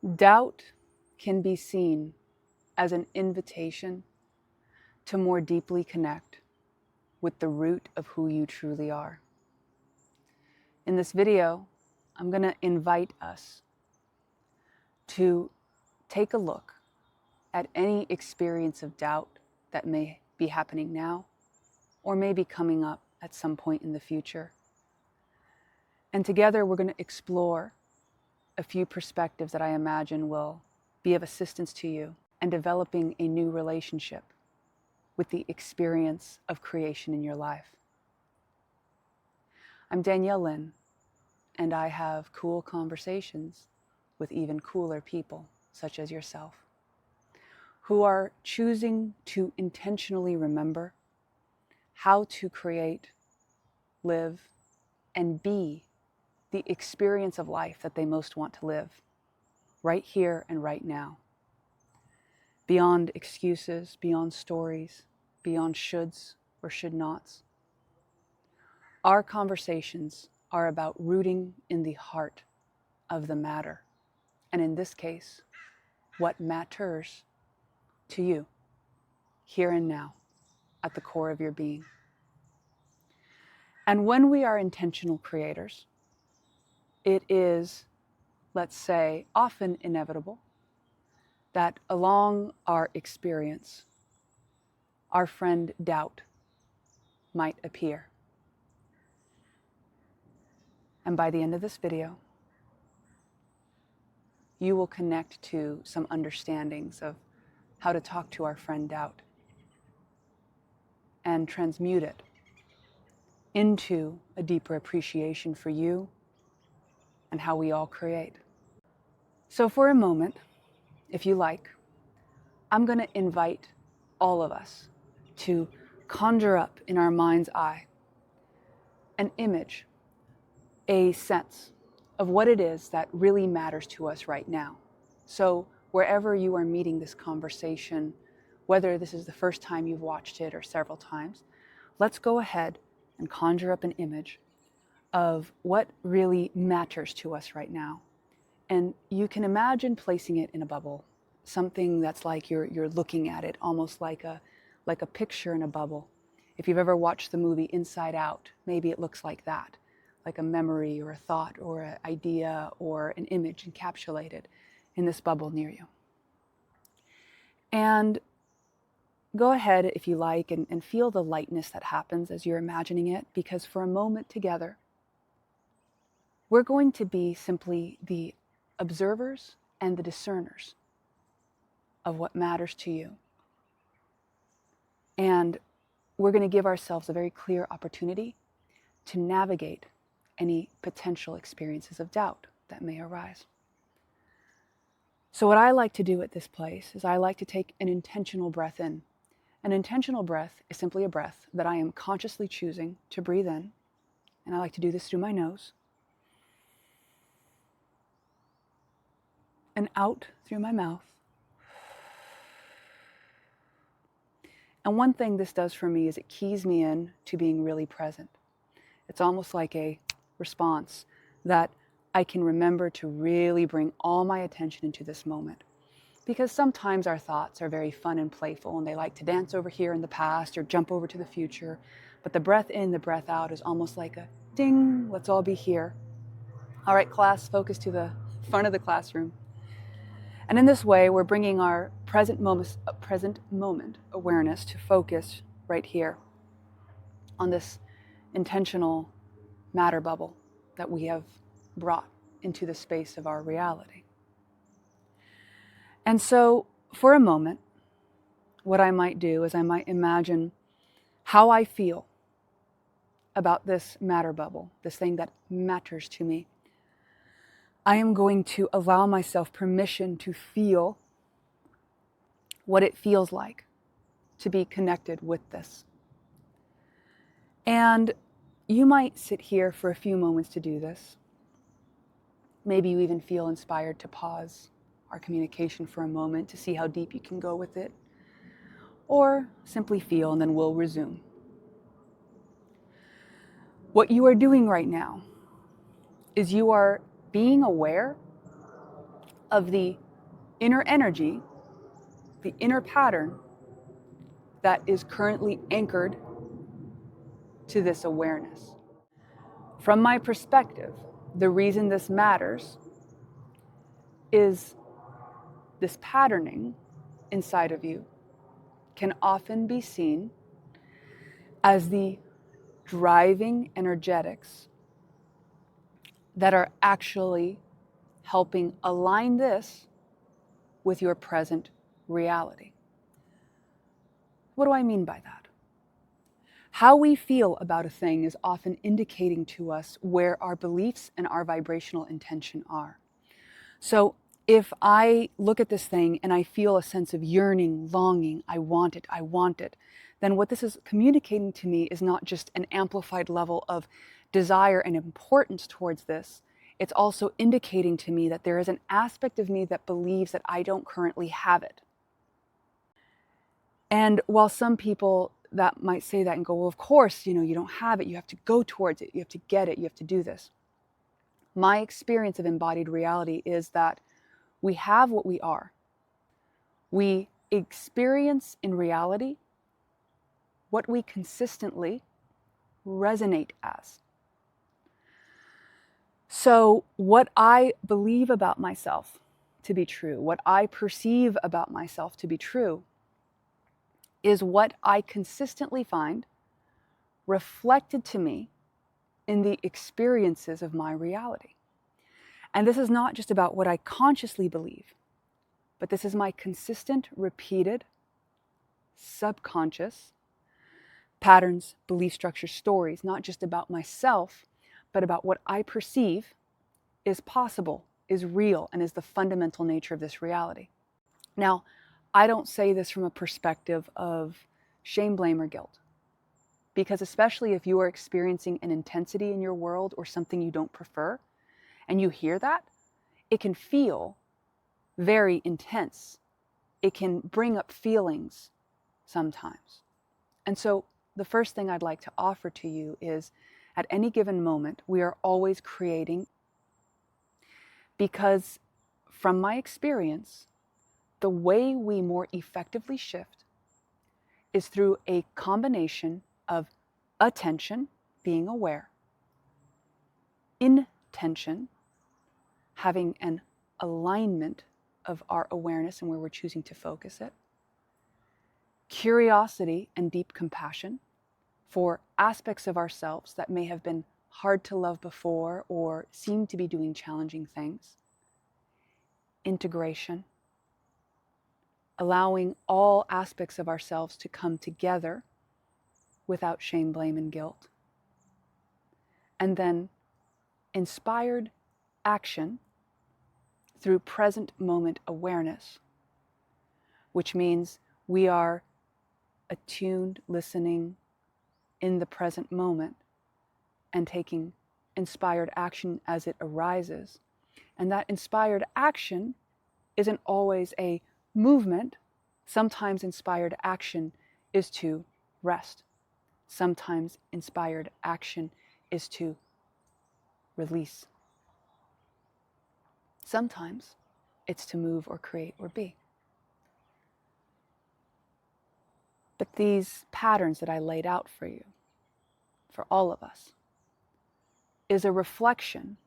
Doubt can be seen as an invitation to more deeply connect with the root of who you truly are. In this video, I'm going to invite us to take a look at any experience of doubt that may be happening now or may be coming up at some point in the future. And together we're going to explore a few perspectives that I imagine will be of assistance to you in developing a new relationship with the experience of creation in your life. I'm Danielle Lynn, and I have cool conversations with even cooler people, such as yourself, who are choosing to intentionally remember how to create, live, and be the experience of life that they most want to live, right here and right now. Beyond excuses, beyond stories, beyond shoulds or should nots. Our conversations are about rooting in the heart of the matter, and in this case, what matters to you, here and now, at the core of your being. And when we are intentional creators, it is, let's say, often inevitable that along our experience, our friend doubt might appear. And by the end of this video, you will connect to some understandings of how to talk to our friend doubt and transmute it into a deeper appreciation for you and how we all create. So for a moment, if you like, I'm going to invite all of us to conjure up in our mind's eye an image, a sense of what it is that really matters to us right now. So wherever you are meeting this conversation, whether this is the first time you've watched it or several times, let's go ahead and conjure up an image of what really matters to us right now. And you can imagine placing it in a bubble, something that's like you're looking at it, almost like a picture in a bubble. If you've ever watched the movie Inside Out, maybe it looks like that, like a memory or a thought or an idea or an image encapsulated in this bubble near you. And go ahead, if you like, and feel the lightness that happens as you're imagining it, because for a moment together, we're going to be simply the observers and the discerners of what matters to you. And we're going to give ourselves a very clear opportunity to navigate any potential experiences of doubt that may arise. So what I like to do at this place is I like to take an intentional breath in. An intentional breath is simply a breath that I am consciously choosing to breathe in, and I like to do this through my nose, and out through my mouth. And one thing this does for me is it keys me in to being really present. It's almost like a response that I can remember to really bring all my attention into this moment. Because sometimes our thoughts are very fun and playful, and they like to dance over here in the past or jump over to the future. But the breath in, the breath out is almost like a ding, let's all be here. All right, class, focus to the front of the classroom. And in this way, we're bringing our present moment awareness to focus right here on this intentional matter bubble that we have brought into the space of our reality. And so for a moment, what I might do is I might imagine how I feel about this matter bubble, this thing that matters to me. I am going to allow myself permission to feel what it feels like to be connected with this. And you might sit here for a few moments to do this. Maybe you even feel inspired to pause our communication for a moment to see how deep you can go with it. Or simply feel, and then we'll resume. What you are doing right now is you are being aware of the inner energy, the inner pattern that is currently anchored to this awareness. From my perspective, the reason this matters is this patterning inside of you can often be seen as the driving energetics that are actually helping align this with your present reality. What do I mean by that? How we feel about a thing is often indicating to us where our beliefs and our vibrational intention are. So if I look at this thing and I feel a sense of yearning, longing, I want it, then what this is communicating to me is not just an amplified level of desire and importance towards this. It's also indicating to me that there is an aspect of me that believes that I don't currently have it. And while some people that might say that and go, well, of course, you don't have it. You have to go towards it. You have to get it. You have to do this. My experience of embodied reality is that we have what we are. We experience in reality what we consistently resonate as. So what I believe about myself to be true, what I perceive about myself to be true, is what I consistently find reflected to me in the experiences of my reality. And this is not just about what I consciously believe, but this is my consistent, repeated, subconscious patterns, belief structures, stories, not just about myself, but about what I perceive is possible, is real, and is the fundamental nature of this reality. Now, I don't say this from a perspective of shame, blame, or guilt. Because especially if you are experiencing an intensity in your world or something you don't prefer, and you hear that, it can feel very intense. It can bring up feelings sometimes. And so the first thing I'd like to offer to you is at any given moment, we are always creating, because from my experience, the way we more effectively shift is through a combination of attention, being aware, intention, having an alignment of our awareness and where we're choosing to focus it, curiosity and deep compassion for aspects of ourselves that may have been hard to love before or seem to be doing challenging things, integration, allowing all aspects of ourselves to come together without shame, blame, and guilt, and then inspired action through present moment awareness, which means we are attuned, listening in the present moment and taking inspired action as it arises. And that inspired action isn't always a movement. Sometimes inspired action is to rest. Sometimes inspired action is to release. Sometimes it's to move or create or be. But these patterns that I laid out for you, for all of us, is a reflection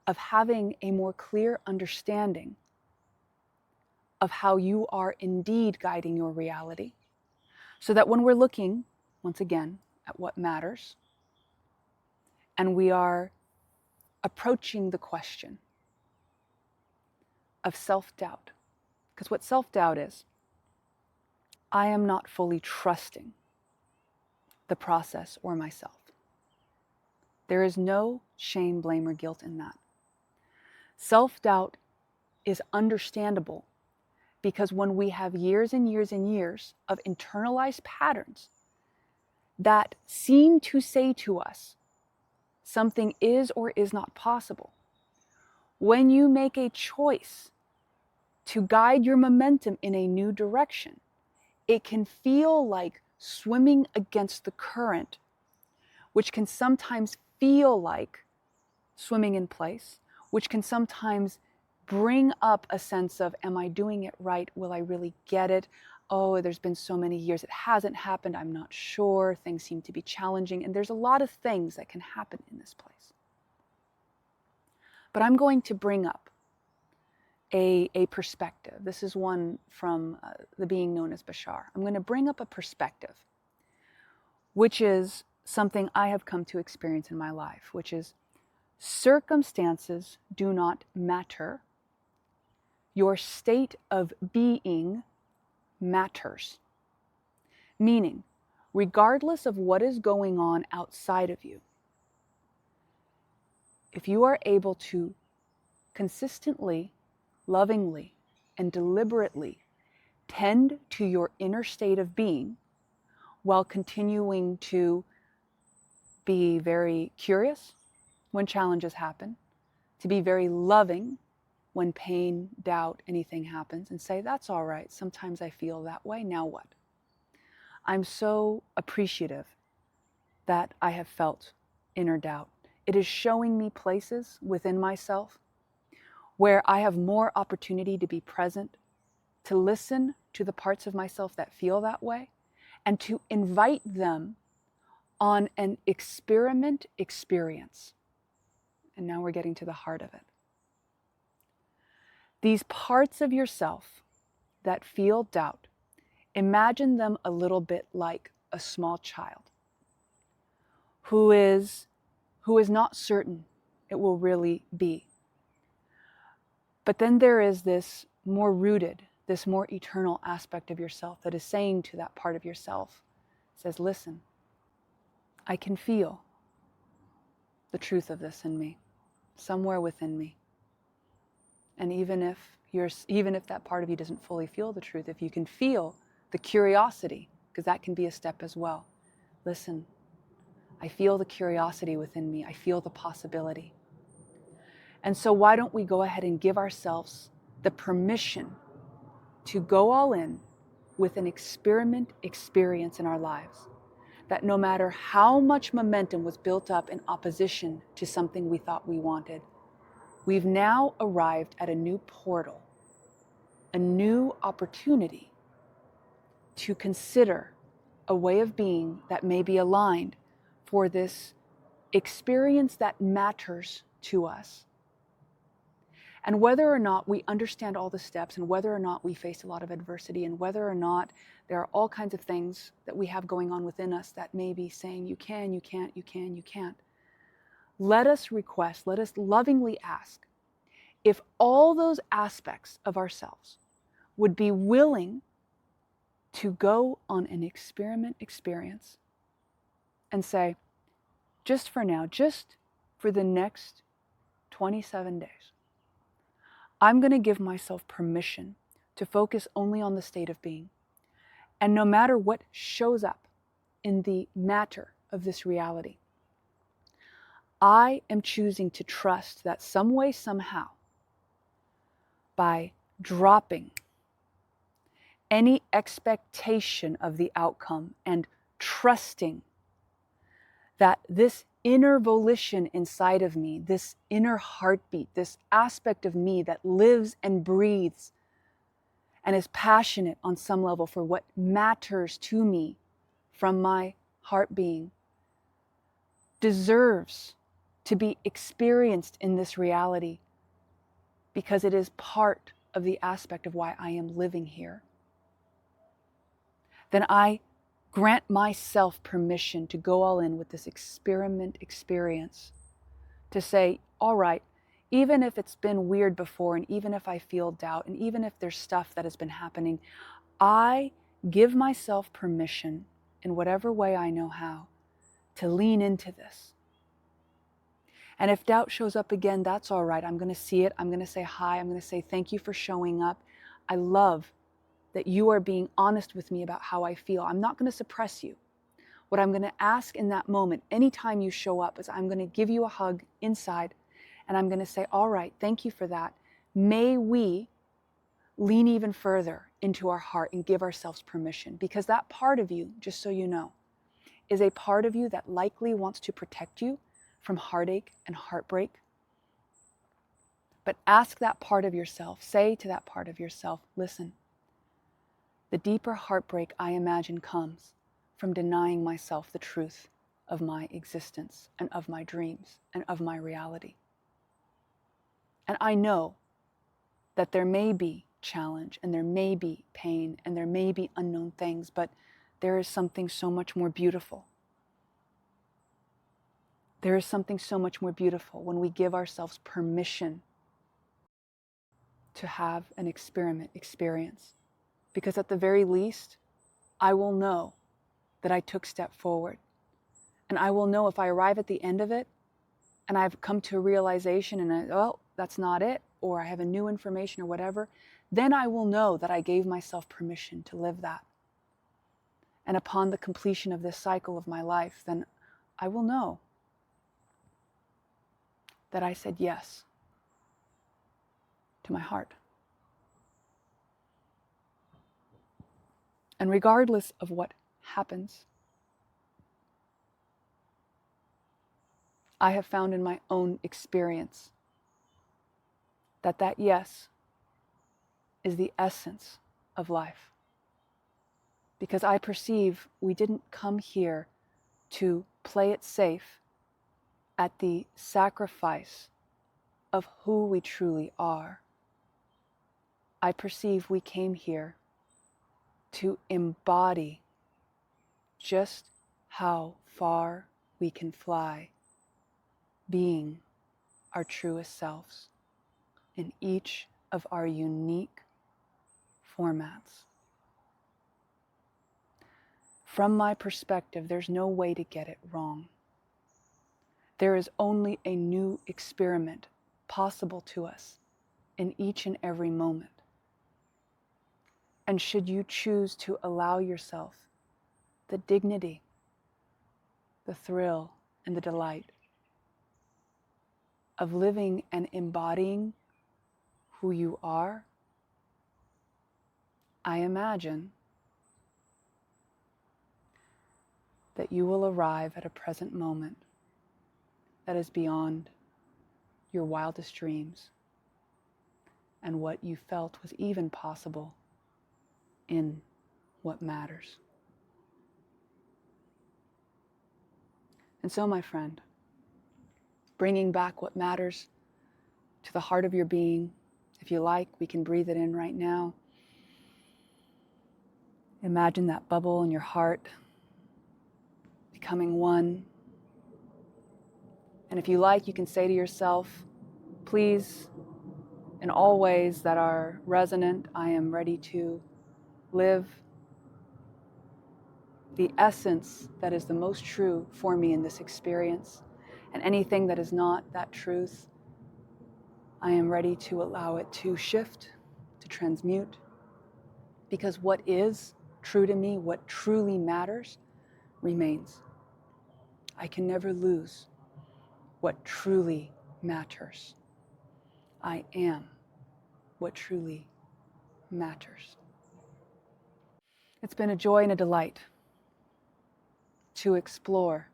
of having a more clear understanding of how you are indeed guiding your reality, so that when we're looking, once again, at what matters, and we are approaching the question of self-doubt, because what self-doubt is, I am not fully trusting the process or myself. There is no shame, blame, or guilt in that. Self-doubt is understandable because when we have years and years and years of internalized patterns that seem to say to us something is or is not possible, when you make a choice to guide your momentum in a new direction, it can feel like swimming against the current, which can sometimes feel like swimming in place, which can sometimes bring up a sense of, am I doing it right? Will I really get it? Oh, there's been so many years it hasn't happened. I'm not sure. Things seem to be challenging. And there's a lot of things that can happen in this place. But I'm going to bring up a perspective. This is one from the being known as Bashar. I'm going to bring up a perspective, which is something I have come to experience in my life, which is circumstances do not matter. Your state of being matters. Meaning, regardless of what is going on outside of you, if you are able to consistently, lovingly, and deliberately tend to your inner state of being while continuing to be very curious when challenges happen, to be very loving when pain, doubt, anything happens, and say, that's all right, sometimes I feel that way, now what? I'm so appreciative that I have felt inner doubt. It is showing me places within myself where I have more opportunity to be present, to listen to the parts of myself that feel that way, and to invite them on an experiment experience. And now we're getting to the heart of it. These parts of yourself that feel doubt, imagine them a little bit like a small child who is not certain it will really be. But then there is this more rooted, this more eternal aspect of yourself that is saying to that part of yourself, says, listen, I can feel the truth of this in me, somewhere within me. And even if that part of you doesn't fully feel the truth, if you can feel the curiosity, because that can be a step as well. Listen, I feel the curiosity within me. I feel the possibility. And so why don't we go ahead and give ourselves the permission to go all in with an experiment experience in our lives, that no matter how much momentum was built up in opposition to something we thought we wanted, we've now arrived at a new portal, a new opportunity to consider a way of being that may be aligned for this experience that matters to us. And whether or not we understand all the steps, and whether or not we face a lot of adversity, and whether or not there are all kinds of things that we have going on within us that may be saying, you can, you can't, you can, you can't. Let us request, let us lovingly ask if all those aspects of ourselves would be willing to go on an experiment experience and say, just for now, just for the next 27 days, I'm going to give myself permission to focus only on the state of being. And no matter what shows up in the matter of this reality, I am choosing to trust that some way, somehow, by dropping any expectation of the outcome and trusting that this inner volition inside of me, this inner heartbeat, this aspect of me that lives and breathes and is passionate on some level for what matters to me from my heart being, deserves to be experienced in this reality because it is part of the aspect of why I am living here. Then I grant myself permission to go all in with this experiment experience, to say, all right, even if it's been weird before, and even if I feel doubt, and even if there's stuff that has been happening, I give myself permission in whatever way I know how to lean into this. And if doubt shows up again, that's all right. I'm going to see it. I'm going to say hi. I'm going to say thank you for showing up. I love that you are being honest with me about how I feel. I'm not going to suppress you. What I'm going to ask in that moment, anytime you show up, is I'm going to give you a hug inside, and I'm going to say, all right, thank you for that. May we lean even further into our heart and give ourselves permission, because that part of you, just so you know, is a part of you that likely wants to protect you from heartache and heartbreak. But ask that part of yourself, say to that part of yourself, listen, the deeper heartbreak I imagine comes from denying myself the truth of my existence and of my dreams and of my reality. And I know that there may be challenge and there may be pain and there may be unknown things, but there is something so much more beautiful. There is something so much more beautiful when we give ourselves permission to have an experience. Because at the very least, I will know that I took step forward. And I will know if I arrive at the end of it and I've come to a realization and that's not it, or I have a new information or whatever, then I will know that I gave myself permission to live that. And upon the completion of this cycle of my life, then I will know that I said yes to my heart. And regardless of what happens, I have found in my own experience that yes is the essence of life. Because I perceive we didn't come here to play it safe at the sacrifice of who we truly are. I perceive we came here to embody just how far we can fly, being our truest selves in each of our unique formats. From my perspective, there's no way to get it wrong. There is only a new experiment possible to us in each and every moment. And should you choose to allow yourself the dignity, the thrill, and the delight of living and embodying who you are, I imagine that you will arrive at a present moment that is beyond your wildest dreams and what you felt was even possible in what matters. And so, my friend, bringing back what matters to the heart of your being, if you like, we can breathe it in right now. Imagine that bubble in your heart becoming one. And if you like, you can say to yourself, please, in all ways that are resonant, I am ready to live the essence that is the most true for me in this experience. And anything that is not that truth, I am ready to allow it to shift, to transmute. Because what is true to me, what truly matters, remains. I can never lose what truly matters. I am what truly matters. It's been a joy and a delight to explore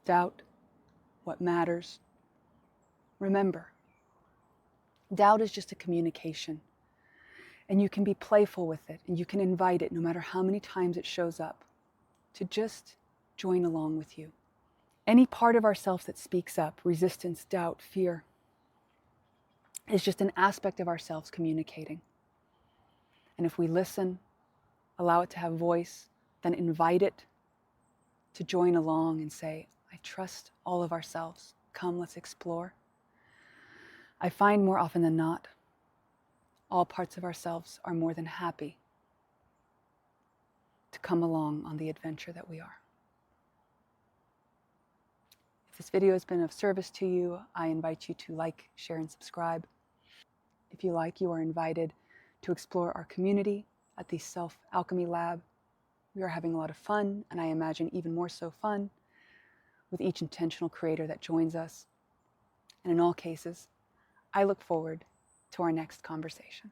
doubt, what matters. Remember, doubt is just a communication, and you can be playful with it, and you can invite it, no matter how many times it shows up, to just join along with you. Any part of ourselves that speaks up, resistance, doubt, fear, is just an aspect of ourselves communicating. And if we listen, allow it to have voice, then invite it to join along and say, I trust all of ourselves. Come, let's explore. I find more often than not, all parts of ourselves are more than happy to come along on the adventure that we are. If this video has been of service to you, I invite you to like, share, and subscribe. If you like, you are invited to explore our community at the Alchemy Lab. We are having a lot of fun, and I imagine even more so fun with each intentional creator that joins us. And in all cases, I look forward to our next conversation.